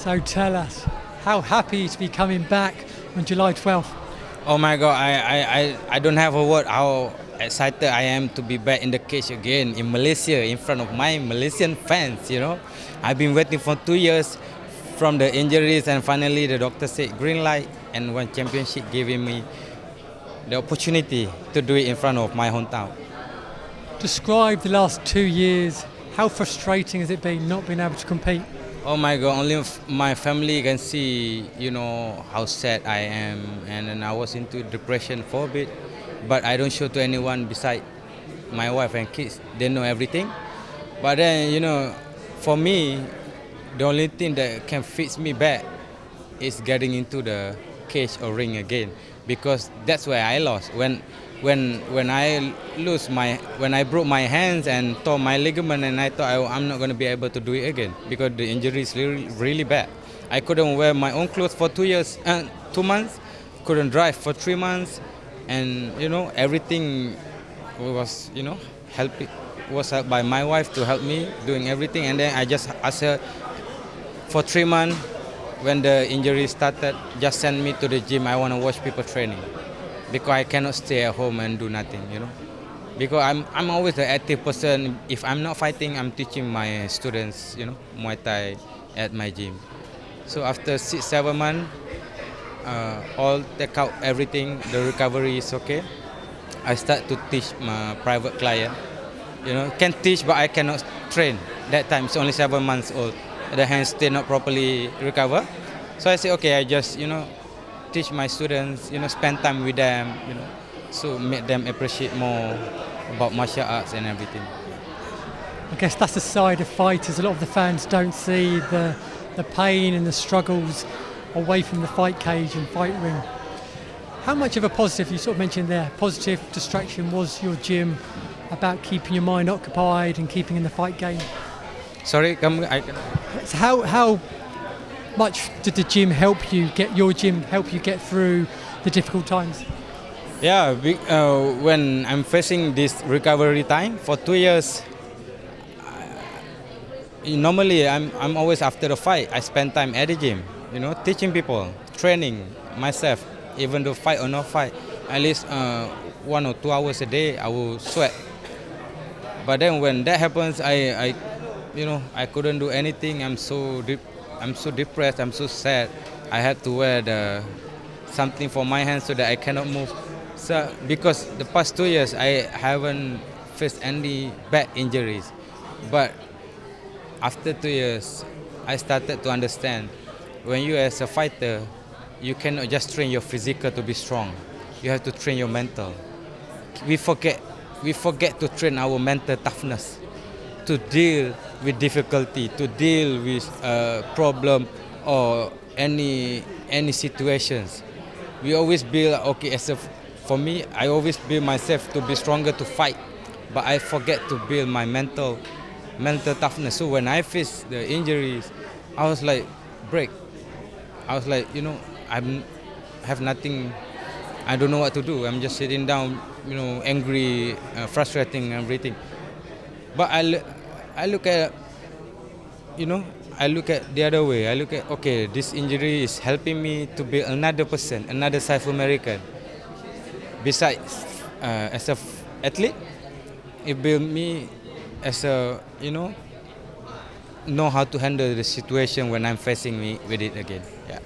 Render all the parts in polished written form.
So tell us, how happy to be coming back on July 12th? Oh my God, I don't have a word how excited I am to be back in the cage again in Malaysia in front of my Malaysian fans, you know. I've been waiting for 2 years from the injuries and finally the doctor said green light and one championship giving me the opportunity to do it in front of my hometown. Describe the last 2 years. How frustrating has it been not being able to compete? Oh my God, only my family can see, you know, how sad I am. And then I was into depression for a bit. But I don't show to anyone beside my wife and kids. They know everything. But then, you know, for me, the only thing that can fix me back is getting into the cage or ring again. Because that's where I lost. When I broke my hands and tore my ligament, and I thought I'm not going to be able to do it again because the injury is really bad. I couldn't wear my own clothes for 2 months, couldn't drive for 3 months, and you know everything was helped by my wife to help me doing everything, and then I just asked her for 3 months when the injury started, just send me to the gym. I want to watch people training. Because I cannot stay at home and do nothing, you know. Because I'm always an active person. If I'm not fighting, I'm teaching my students, you know, Muay Thai at my gym. So after 6-7 months, all take out everything, the recovery is okay. I start to teach my private client. You know, can teach but I cannot train. That time it's only 7 months old. The hands still not properly recover. So I say, okay, I just, you know, teach my students, you know, spend time with them, you know, so make them appreciate more about martial arts and everything. I guess that's the side of fighters. A lot of the fans don't see the pain and the struggles away from the fight cage and fight ring. How much of a positive, you sort of mentioned there, positive distraction was your gym about keeping your mind occupied and keeping in the fight game? Sorry, So how much did the gym help you get through the difficult times? Yeah, when I'm facing this recovery time for 2 years, normally I'm always after the fight. I spend time at the gym, you know, teaching people, training myself, even though fight or not fight, at least 1 or 2 hours a day I will sweat. But then when that happens, I couldn't do anything. I'm so depressed, I'm so sad. I had to wear something for my hands so that I cannot move. So because the past 2 years I haven't faced any bad injuries. But after 2 years I started to understand when you as a fighter, you cannot just train your physical to be strong. You have to train your mental. We forget to train our mental toughness to deal with difficulty, to deal with problem or any situations. We always build, for me, I always build myself to be stronger to fight, but I forget to build my mental toughness. So when I face the injuries, I was like, break. I was like, you know, I have nothing, I don't know what to do. I'm just sitting down, you know, angry, frustrating, everything. But I look at the other way. I look at, okay, this injury is helping me to be another person, another Saiful Merican. Besides, as an athlete, it built me as a, you know how to handle the situation when I'm facing me with it again. Yeah.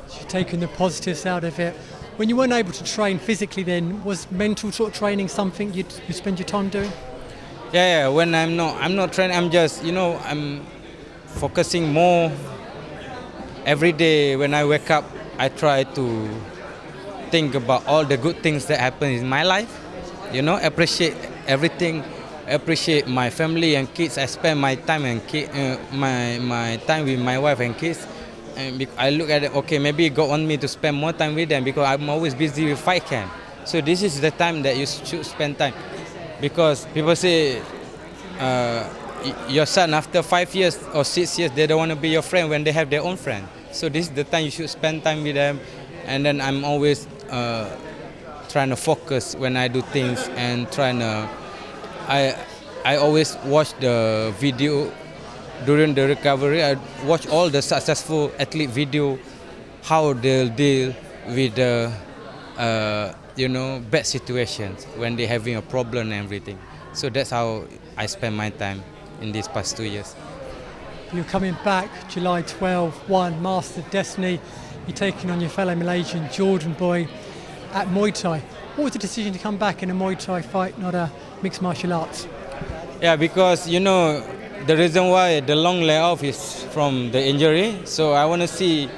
So you're taking the positives out of it. When you weren't able to train physically then, was mental sort of training something you spend your time doing? Yeah, when I'm not training, I'm just, you know, I'm focusing more. Every day when I wake up, I try to think about all the good things that happen in my life. You know, appreciate everything, appreciate my family and kids. I spend my time my time with my wife and kids. And I look at it, okay, maybe God want me to spend more time with them because I'm always busy with fight camp. So this is the time that you should spend time. Because people say your son after 5 years or 6 years, they don't want to be your friend when they have their own friend. So this is the time you should spend time with them. And then I'm always trying to focus when I do things and I always watch the video during the recovery, I watch all the successful athlete video, how they'll deal with the bad situations when they're having a problem and everything. So that's how I spend my time in these past 2 years. You're coming back July 12, 1, Master of Destiny. You're taking on your fellow Malaysian Jordan boy at Muay Thai. What was the decision to come back in a Muay Thai fight, not a mixed martial arts? Yeah, because the reason why the long layoff is from the injury. So I want to see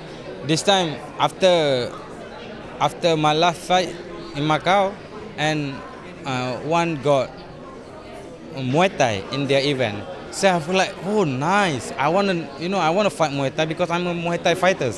this time after my last fight in Macau, and one got Muay Thai in their event. So I feel like, oh, nice. I want to fight Muay Thai because I'm a Muay Thai fighter.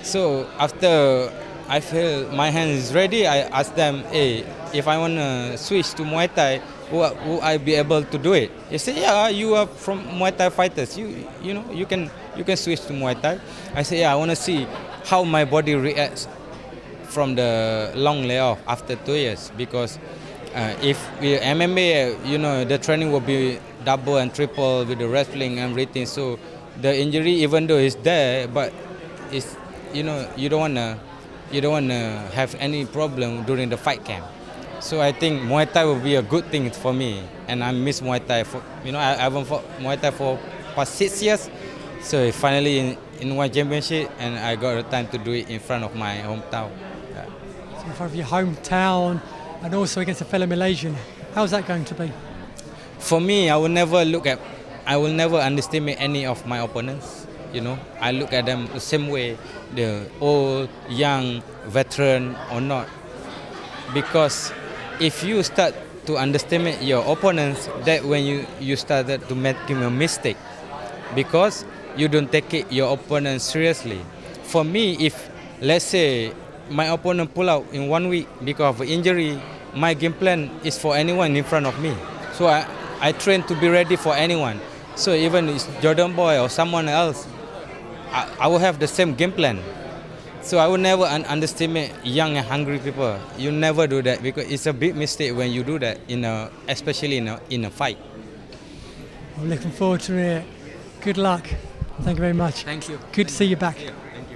So after I feel my hand is ready, I asked them, hey, if I want to switch to Muay Thai, will I be able to do it? They said, yeah, you are from Muay Thai fighters. You can switch to Muay Thai. I said, yeah, I want to see how my body reacts from the long layoff after 2 years, because if with MMA, the training will be double and triple with the wrestling and everything. So the injury, even though it's there, but it's you don't wanna have any problem during the fight camp. So I think Muay Thai will be a good thing for me, and I miss Muay Thai. I haven't fought Muay Thai for past 6 years. So finally in one championship, and I got the time to do it in front of my hometown. Yeah. So in front of your hometown, and also against a fellow Malaysian. How's that going to be? For me, I will never underestimate any of my opponents. I look at them the same way, the old, young, veteran or not. Because if you start to underestimate your opponents, that when you started to make a mistake, because you don't take your opponent seriously. For me, if let's say my opponent pull out in 1 week because of injury, my game plan is for anyone in front of me. So I train to be ready for anyone. So even it's Jordan Boy or someone else, I will have the same game plan. So I will never underestimate young and hungry people. You never do that, because it's a big mistake when you do that, especially in a fight. I'm looking forward to it. Good luck. Thank you very much. Thank you. Good to see you back. Thank you.